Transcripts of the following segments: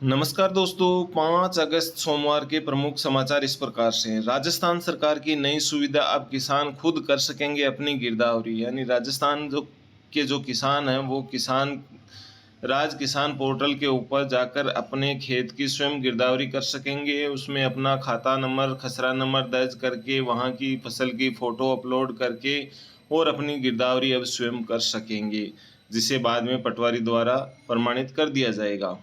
नमस्कार दोस्तों। 5 अगस्त सोमवार के प्रमुख समाचार इस प्रकार से हैं। राजस्थान सरकार की नई सुविधा, अब किसान खुद कर सकेंगे अपनी गिरदावरी। यानी राजस्थान जो किसान हैं वो राज किसान पोर्टल के ऊपर जाकर अपने खेत की स्वयं गिरदावरी कर सकेंगे। उसमें अपना खाता नंबर, खसरा नंबर दर्ज करके, वहाँ की फसल की फ़ोटो अपलोड करके और अपनी गिरदावरी अब स्वयं कर सकेंगे, जिसे बाद में पटवारी द्वारा प्रमाणित कर दिया जाएगा।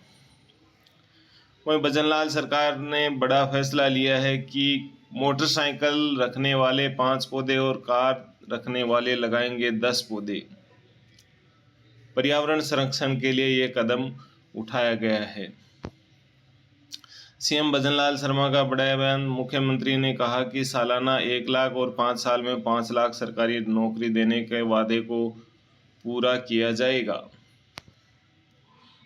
वहीं भजनलाल सरकार ने बड़ा फैसला लिया है कि मोटरसाइकिल रखने वाले 5 पौधे और कार रखने वाले लगाएंगे 10 पौधे। पर्यावरण संरक्षण के लिए ये कदम उठाया गया है। सीएम भजनलाल शर्मा का बड़ा बयान। मुख्यमंत्री ने कहा कि सालाना 1 लाख और 5 साल में 5 लाख सरकारी नौकरी देने के वादे को पूरा किया जाएगा।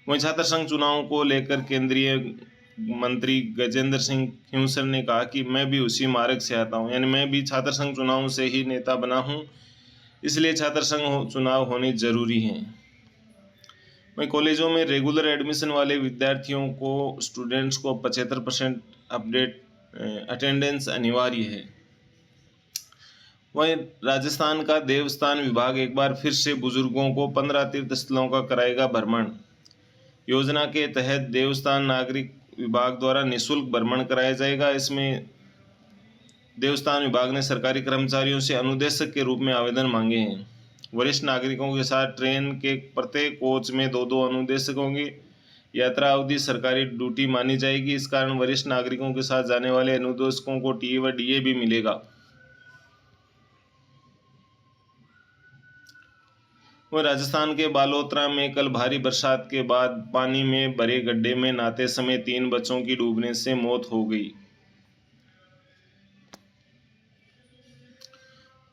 वहीं छात्र संघ चुनाव को लेकर केंद्रीय मंत्री गजेंद्र सिंह हिंसर ने कहा कि मैं भी उसी मार्ग से आता हूं, यानी मैं भी छात्र संघ चुनाव से ही नेता बना हूं, इसलिए छात्र संघ चुनाव होने जरूरी हैं। वहीं कॉलेजों में रेगुलर एडमिशन वाले विद्यार्थियों को, स्टूडेंट्स को 75% अटेंडेंस अनिवार्य है। वहीं राजस्थान का देवस्थान विभाग एक बार फिर से बुजुर्गों को 15 तीर्थ स्थलों का कराएगा भ्रमण। योजना के तहत देवस्थान नागरिक विभाग द्वारा निःशुल्क भ्रमण कराया जाएगा। इसमें देवस्थान विभाग ने सरकारी कर्मचारियों से अनुदेशक के रूप में आवेदन मांगे हैं। वरिष्ठ नागरिकों के साथ ट्रेन के प्रत्येक कोच में 2-2 अनुदेशक होंगे। यात्रा अवधि सरकारी ड्यूटी मानी जाएगी। इस कारण वरिष्ठ नागरिकों के साथ जाने वाले अनुदेशकों को टीए व डीए भी मिलेगा। वह राजस्थान के बालोतरा में कल भारी बरसात के बाद पानी में भरे गड्ढे में नहाते समय 3 बच्चों की डूबने से मौत हो गई।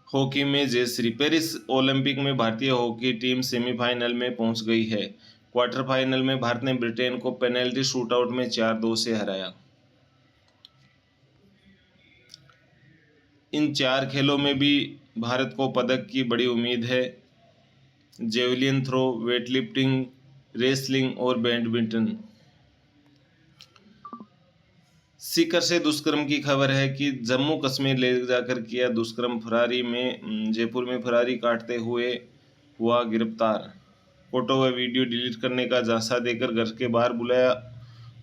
हॉकी में जयश्री। पेरिस ओलंपिक में भारतीय हॉकी टीम सेमीफाइनल में पहुंच गई है। क्वार्टर फाइनल में भारत ने ब्रिटेन को पेनल्टी शूटआउट में 4-2 से हराया। इन 4 खेलों में भी भारत को पदक की बड़ी उम्मीद है। जेवलिन थ्रो, वेटलिफ्टिंग, रेसलिंग और बैडमिंटन। सीकर से दुष्कर्म की खबर है कि जम्मू कश्मीर ले जाकर किया दुष्कर्म। जयपुर में फरारी काटते हुए हुआ गिरफ्तार। फोटो व वीडियो डिलीट करने का झांसा देकर घर के बाहर बुलाया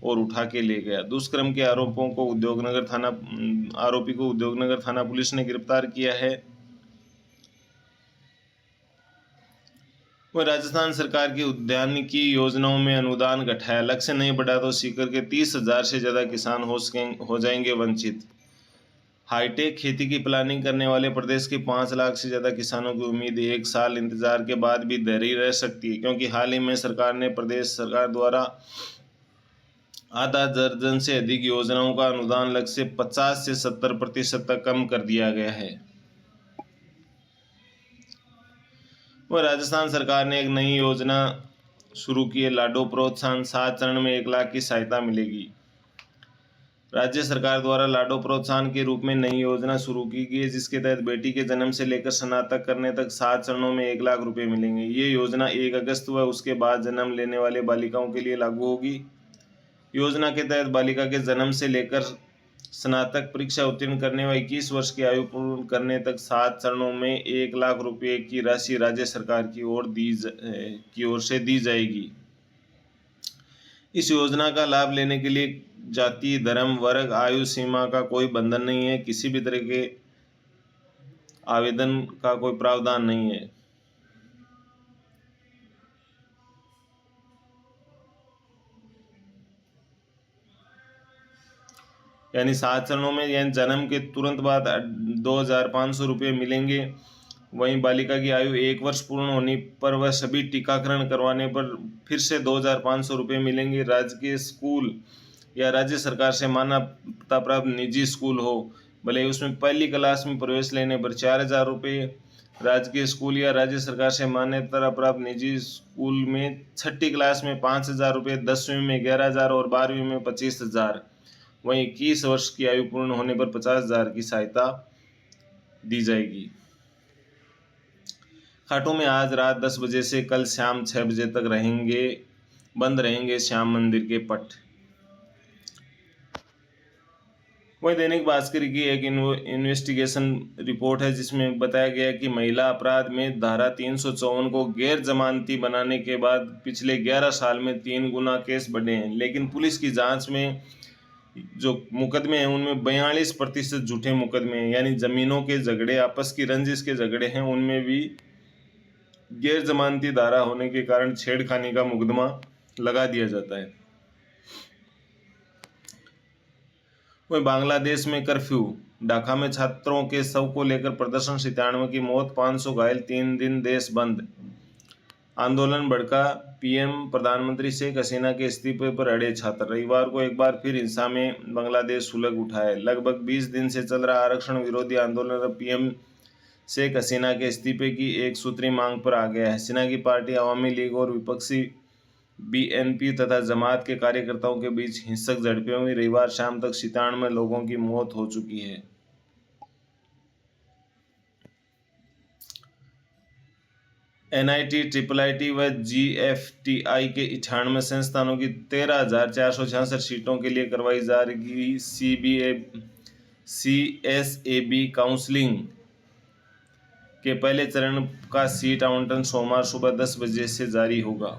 और उठा के ले गया। दुष्कर्म के आरोपी को उद्योगनगर थाना पुलिस ने गिरफ्तार किया है। वह राजस्थान सरकार की उद्यानिकी योजनाओं में अनुदान घटाया। लक्ष्य नहीं बढ़ा तो सीकर के 30,000 से ज़्यादा किसान हो जाएंगे वंचित। हाईटेक खेती की प्लानिंग करने वाले प्रदेश के 5 लाख से ज़्यादा किसानों की उम्मीद 1 साल इंतजार के बाद भी धरी रह सकती है, क्योंकि हाल ही में सरकार ने प्रदेश सरकार द्वारा आधा दर्जन से अधिक योजनाओं का अनुदान लक्ष्य 50 से 70% तक कम कर दिया गया है। वह राजस्थान सरकार ने एक नई योजना शुरू की है, लाडो प्रोत्साहन। 7 चरण में 1 लाख की सहायता मिलेगी। राज्य सरकार द्वारा लाडो प्रोत्साहन के रूप में नई योजना शुरू की गई है, जिसके तहत बेटी के जन्म से लेकर स्नातक करने तक 7 चरणों में 1 लाख रुपए मिलेंगे। ये योजना 1 अगस्त व उसके बाद जन्म लेने वाले बालिकाओं के लिए लागू होगी। योजना के तहत बालिका के जन्म से लेकर स्नातक परीक्षा उत्तीर्ण करने व 21 वर्ष की आयु पूर्ण करने तक 7 चरणों में 1 लाख रुपए की राशि राज्य सरकार की ओर से दी जाएगी। इस योजना का लाभ लेने के लिए जाति, धर्म, वर्ग, आयु सीमा का कोई बंधन नहीं है। किसी भी तरह के आवेदन का कोई प्रावधान नहीं है। यानी 7 चरणों में, यानी जन्म के तुरंत बाद 2,500 रुपये मिलेंगे। वहीं बालिका की आयु 1 वर्ष पूर्ण होने पर व सभी टीकाकरण करवाने पर फिर से 2,500 रुपये मिलेंगे। राजकीय स्कूल या राज्य सरकार से मान्यता प्राप्त निजी स्कूल हो, भले उसमें पहली क्लास में प्रवेश लेने पर 4,000 रुपये। राजकीय स्कूल या राज्य सरकार से मान्यता प्राप्त निजी स्कूल में 6ठी क्लास में 5,000 रुपये, 10वीं में 11,000 और 12वीं में 25,000। वहीं 21 वर्ष की आयु पूर्ण होने पर 50,000 की सहायता दी जाएगी। खाटू में आज रात 10 बजे से कल शाम 6 बजे तक बंद रहेंगे श्याम मंदिर के पट। वहीं दैनिक भास्कर की एक इन्वेस्टिगेशन रिपोर्ट है जिसमें बताया गया कि महिला अपराध में धारा 354 को गैर जमानती बनाने के बाद पिछले 11 साल में 3 गुना केस बढ़े हैं, लेकिन पुलिस की जांच में जो मुकदमे हैं उनमें 42% झूठे मुकदमे हैं, यानी जमीनों के झगड़े, आपस की रंजिश के झगड़े हैं, उनमें भी गैर जमानती धारा होने के कारण छेड़खानी का मुकदमा लगा दिया जाता है। वहीं बांग्लादेश में कर्फ्यू, ढाका में छात्रों के शव को लेकर प्रदर्शन, 97 की मौत, 500 घायल, 3 दिन देश बंद। आंदोलन भड़का, पीएम प्रधानमंत्री शेख हसीना के इस्तीफे पर अड़े छात्र, रविवार को एक बार फिर हिंसा में बांग्लादेश सुलग उठा है। लगभग 20 दिन से चल रहा आरक्षण विरोधी आंदोलन अब पीएम शेख हसीना के इस्तीफे की एक सूत्री मांग पर आ गया है। हसीना की पार्टी अवामी लीग और विपक्षी बीएनपी तथा जमात के कार्यकर्ताओं के बीच हिंसक झड़पें हुई। रविवार शाम तक 97 लोगों की मौत हो चुकी है। एनआईटी, ट्रिपल व जीएफटीआई के 98 संस्थानों की 13,466 सीटों के लिए करवाई जा रही सीएसएबी काउंसलिंग के पहले चरण का सीट आवंटन सोमवार सुबह 10 बजे से जारी होगा।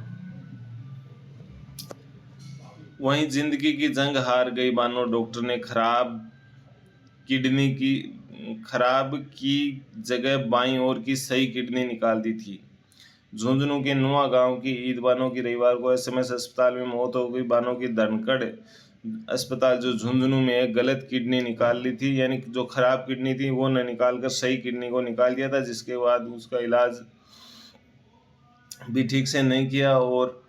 वहीं जिंदगी की जंग हार गई बानो डॉक्टर ने खराब की जगह बाईं ओर की सही किडनी निकाल दी थी। झुंझुनू के नुआ गांव की ईद बानो की रविवार को एसएमएस अस्पताल में मौत हो गई। बानो की धनखड़ अस्पताल जो झुंझुनू में एक गलत किडनी निकाल ली थी, यानी जो खराब किडनी थी वो न निकाल कर सही किडनी को निकाल दिया था, जिसके बाद उसका इलाज भी ठीक से नहीं किया और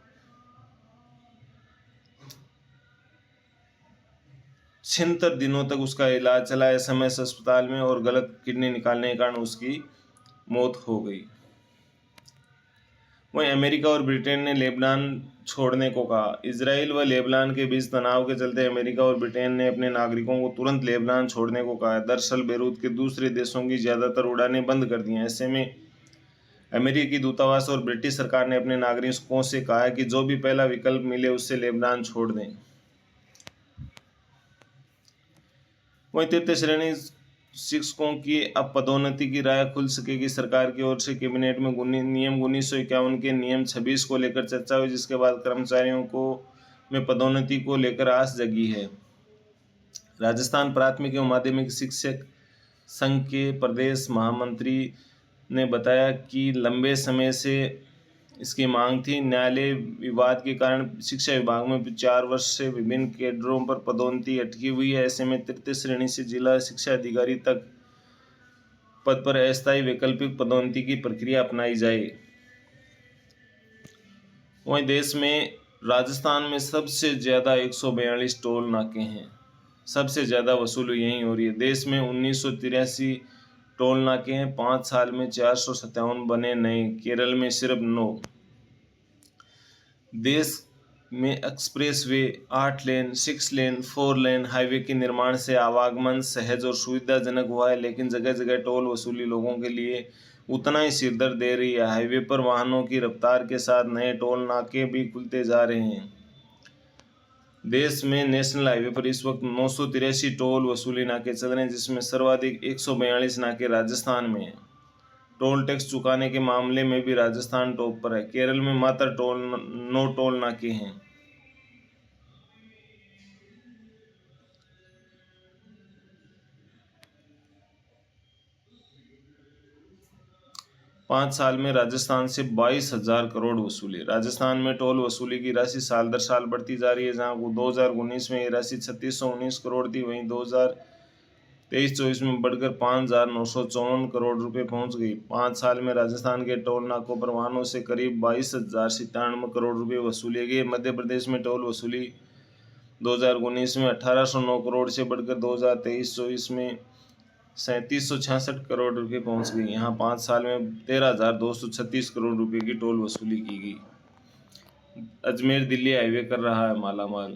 76 दिनों तक उसका इलाज चला एसएमएस अस्पताल में और गलत किडनी निकालने के कारण उसकी मौत हो गई। वहीं अमेरिका और ब्रिटेन ने लेबनान छोड़ने को कहा। इजराइल व लेबनान के बीच तनाव के चलते अमेरिका और ब्रिटेन ने अपने नागरिकों को तुरंत लेबनान छोड़ने को कहा है। दरअसल बेरूत के दूसरे देशों की ज़्यादातर उड़ानें बंद कर दी हैं। ऐसे में अमेरिकी दूतावास और ब्रिटिश सरकार ने अपने नागरिकों से कहा है कि जो भी पहला विकल्प मिले उससे लेबनान छोड़ दें। वहीं तृतीय श्रेणी शिक्षकों की अब पदोन्नति की राह खुल सकेगी। सरकार की ओर से कैबिनेट में नियम 1951 के नियम 26 को लेकर चर्चा हुई, जिसके बाद कर्मचारियों को में पदोन्नति को लेकर आस जगी है। राजस्थान प्राथमिक एवं माध्यमिक शिक्षक संघ के प्रदेश महामंत्री ने बताया कि लंबे समय से इसकी मांग थी। न्यायालय विवाद के कारण शिक्षा विभाग में 4 वर्ष से विभिन्न कैडरों पर पदोन्नति अटकी हुई है। ऐसे में तृतीय श्रेणी से जिला शिक्षा अधिकारी तक पद पर अस्थायी वैकल्पिक पदोन्नति की प्रक्रिया अपनाई जाए। वहीं देश में राजस्थान में सबसे ज़्यादा 142 टोल नाके हैं। सबसे ज़्यादा वसूली यहीं हो रही है। देश में 1983 टोल नाके हैं। 5 साल में 457 बने नए। केरल में सिर्फ 9। देश में एक्सप्रेस वे, 8 लेन, 6 लेन, 4 लेन हाईवे के निर्माण से आवागमन सहज और सुविधाजनक हुआ है, लेकिन जगह जगह टोल वसूली लोगों के लिए उतना ही सिरदर्द दे रही है। हाईवे पर वाहनों की रफ्तार के साथ नए टोल नाके भी खुलते जा रहे हैं। देश में नेशनल हाईवे पर इस वक्त 983 टोल वसूली नाके चल रहे हैं, जिसमें सर्वाधिक 142 नाके राजस्थान में हैं। टोल टैक्स चुकाने के मामले में भी राजस्थान टॉप पर है। केरल में मात्र 9 टोल नाके हैं। पाँच साल में राजस्थान से 22,000 करोड़ वसूली। राजस्थान में टोल वसूली की राशि साल दर साल बढ़ती जा रही है। जहां 2019 में ये राशि 3619 करोड़ थी, वहीं 2023-24 में बढ़कर 5,954 करोड़ रुपए पहुंच गई। 5 साल में राजस्थान के टोल नाकों पर वाहनों से करीब 22,097 करोड़ रुपए वसूले गए। मध्य प्रदेश में टोल वसूली 2019 में 1,809 करोड़ से बढ़कर 2023-24 में 3,766 करोड़ रुपए पहुंच गई। यहाँ 5 साल में 13,236 करोड़ रुपए की टोल वसूली की गई। अजमेर दिल्ली हाईवे कर रहा है मालामाल।